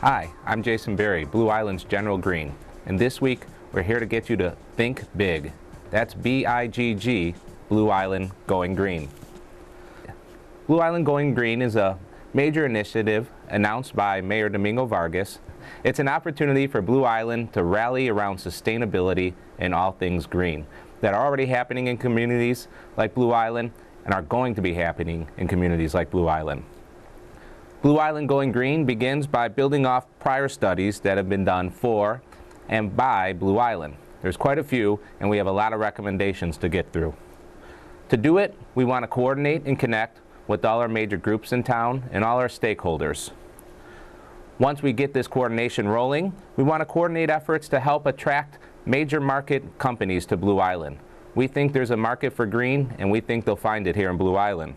Hi, I'm Jason Berry, Blue Island's General Green, and this week we're here to get you to think big. That's B-I-G-G, Blue Island Going Green. Blue Island Going Green is a major initiative announced by Mayor Domingo Vargas. It's an opportunity for Blue Island to rally around sustainability and all things green that are already happening in communities like Blue Island and are going to be happening in communities like Blue Island. Blue Island Going Green begins by building off prior studies that have been done for and by Blue Island. There's quite a few, and we have a lot of recommendations to get through. To do it, we want to coordinate and connect with all our major groups in town and all our stakeholders. Once we get this coordination rolling, we want to coordinate efforts to help attract major market companies to Blue Island. We think there's a market for green, and we think they'll find it here in Blue Island.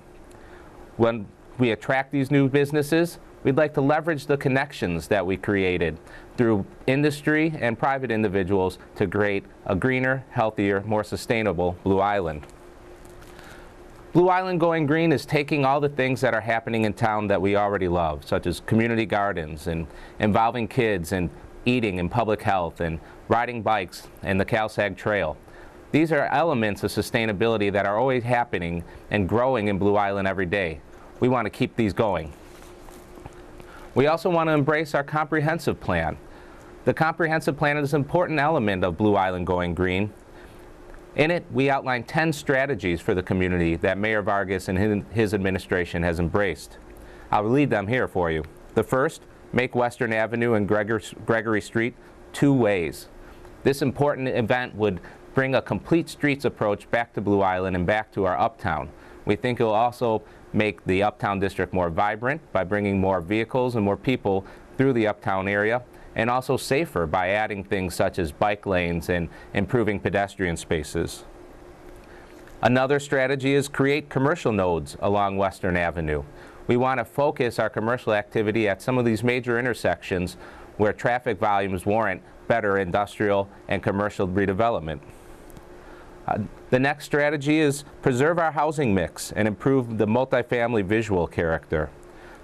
When we attract these new businesses, we'd like to leverage the connections that we created through industry and private individuals to create a greener, healthier, more sustainable Blue Island. Blue Island Going Green is taking all the things that are happening in town that we already love, such as community gardens and involving kids and eating and public health and riding bikes and the CalSag Trail. These are elements of sustainability that are always happening and growing in Blue Island every day. We want to keep these going. We also want to embrace our comprehensive plan. The comprehensive plan is an important element of Blue Island Going Green. In it, we outline 10 strategies for the community that Mayor Vargas and his administration has embraced. I'll read them here for you. The first, make Western Avenue and Gregory Street two ways. This important event would bring a complete streets approach back to Blue Island and back to our uptown. We think it will also make the Uptown District more vibrant by bringing more vehicles and more people through the Uptown area, and also safer by adding things such as bike lanes and improving pedestrian spaces. Another strategy is create commercial nodes along Western Avenue. We want to focus our commercial activity at some of these major intersections where traffic volumes warrant better industrial and commercial redevelopment. The next strategy is preserve our housing mix and improve the multifamily visual character.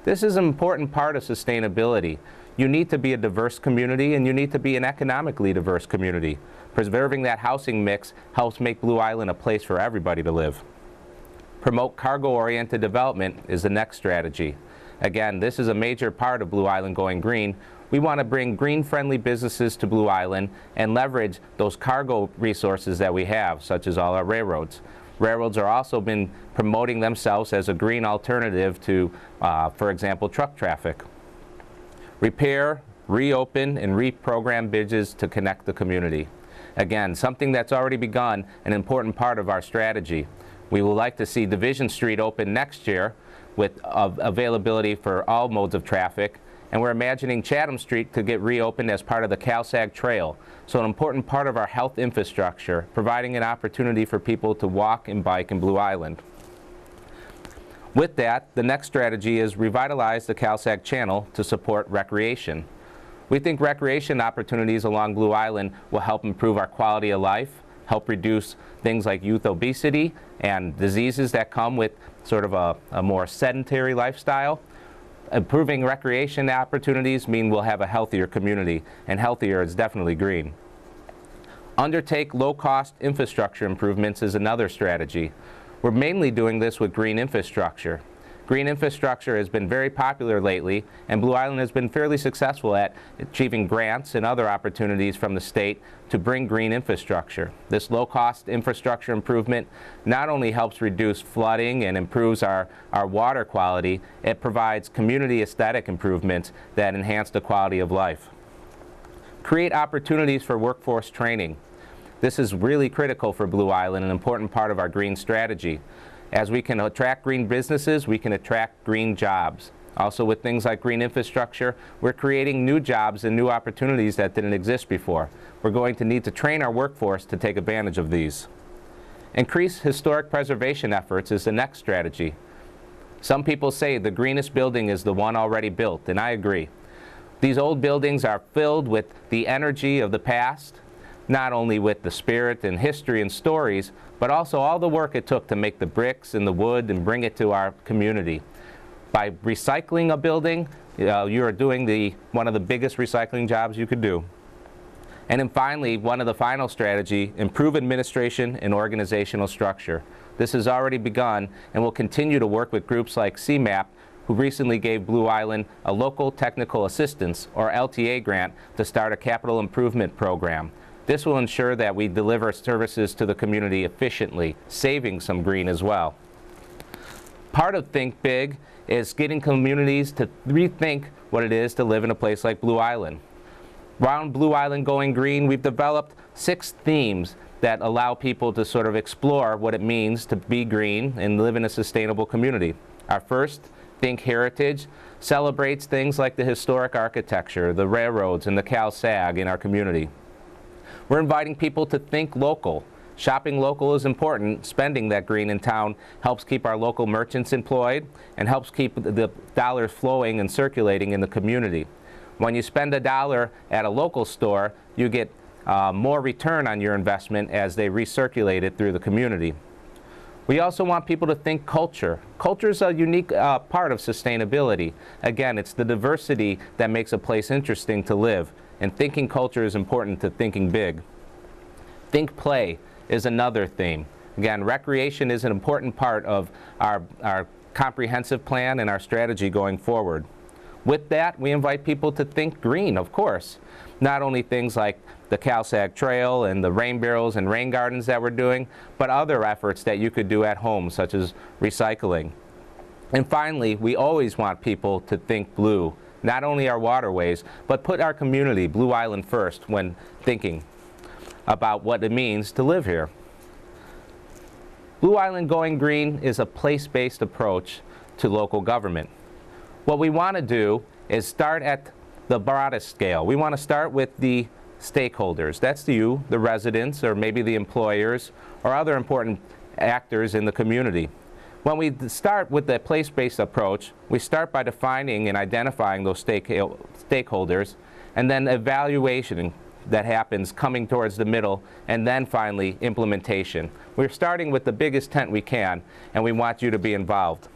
This is an important part of sustainability. You need to be a diverse community, and you need to be an economically diverse community. Preserving that housing mix helps make Blue Island a place for everybody to live. Promote cargo-oriented development is the next strategy. Again, this is a major part of Blue Island Going Green. We want to bring green-friendly businesses to Blue Island and leverage those cargo resources that we have, such as all our railroads. Railroads are also been promoting themselves as a green alternative to, for example, truck traffic. Repair, reopen, and reprogram bridges to connect the community. Again, something that's already begun, an important part of our strategy. We would like to see Division Street open next year with availability for all modes of traffic. And we're imagining Chatham Street to get reopened as part of the CalSag Trail. So an important part of our health infrastructure, providing an opportunity for people to walk and bike in Blue Island. With that, the next strategy is revitalize the CalSag Channel to support recreation. We think recreation opportunities along Blue Island will help improve our quality of life, help reduce things like youth obesity and diseases that come with sort of a more sedentary lifestyle. Improving recreation opportunities mean we'll have a healthier community, and healthier is definitely green. Undertake low-cost infrastructure improvements is another strategy. We're mainly doing this with green infrastructure. Green infrastructure has been very popular lately, and Blue Island has been fairly successful at achieving grants and other opportunities from the state to bring green infrastructure. This low-cost infrastructure improvement not only helps reduce flooding and improves our water quality, it provides community aesthetic improvements that enhance the quality of life. Create opportunities for workforce training. This is really critical for Blue Island, an important part of our green strategy. As we can attract green businesses, we can attract green jobs. Also, with things like green infrastructure, we're creating new jobs and new opportunities that didn't exist before. We're going to need to train our workforce to take advantage of these. Increase historic preservation efforts is the next strategy. Some people say the greenest building is the one already built, and I agree. These old buildings are filled with the energy of the past, not only with the spirit and history and stories, but also all the work it took to make the bricks and the wood and bring it to our community. By recycling a building, you are doing one of the biggest recycling jobs you could do. And then finally, one of the final strategy, improve administration and organizational structure. This has already begun and will continue to work with groups like CMAP, who recently gave Blue Island a Local Technical Assistance, or LTA, grant to start a capital improvement program. This will ensure that we deliver services to the community efficiently, saving some green as well. Part of Think Big is getting communities to rethink what it is to live in a place like Blue Island. Around Blue Island Going Green, we've developed 6 themes that allow people to sort of explore what it means to be green and live in a sustainable community. Our first, Think Heritage, celebrates things like the historic architecture, the railroads, and the CalSag in our community. We're inviting people to think local. Shopping local is important. Spending that green in town helps keep our local merchants employed and helps keep the dollars flowing and circulating in the community. When you spend $1 at a local store, you get more return on your investment as they recirculate it through the community. We also want people to think culture. Culture is a unique part of sustainability. Again, it's the diversity that makes a place interesting to live, and thinking culture is important to thinking big. Think Play is another theme. Again, recreation is an important part of our comprehensive plan and our strategy going forward. With that, we invite people to think green, of course. Not only things like the CalSag Trail and the rain barrels and rain gardens that we're doing, but other efforts that you could do at home, such as recycling. And finally, we always want people to think blue. Not only our waterways, but put our community, Blue Island, first when thinking about what it means to live here. Blue Island Going Green is a place-based approach to local government. What we want to do is start at the broadest scale. We want to start with the stakeholders. That's you, the residents, or maybe the employers, or other important actors in the community. When we start with the place-based approach, we start by defining and identifying those stakeholders, and then evaluation that happens coming towards the middle, and then finally implementation. We're starting with the biggest tent we can, and we want you to be involved.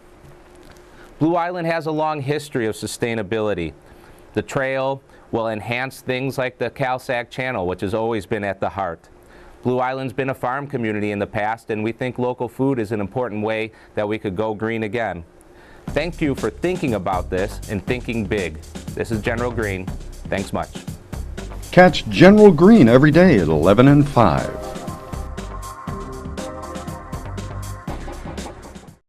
Blue Island has a long history of sustainability. The trail will enhance things like the CalSag Channel, which has always been at the heart. Blue Island's been a farm community in the past, and we think local food is an important way that we could go green again. Thank you for thinking about this and thinking big. This is General Green. Thanks much. Catch General Green every day at 11 and 5.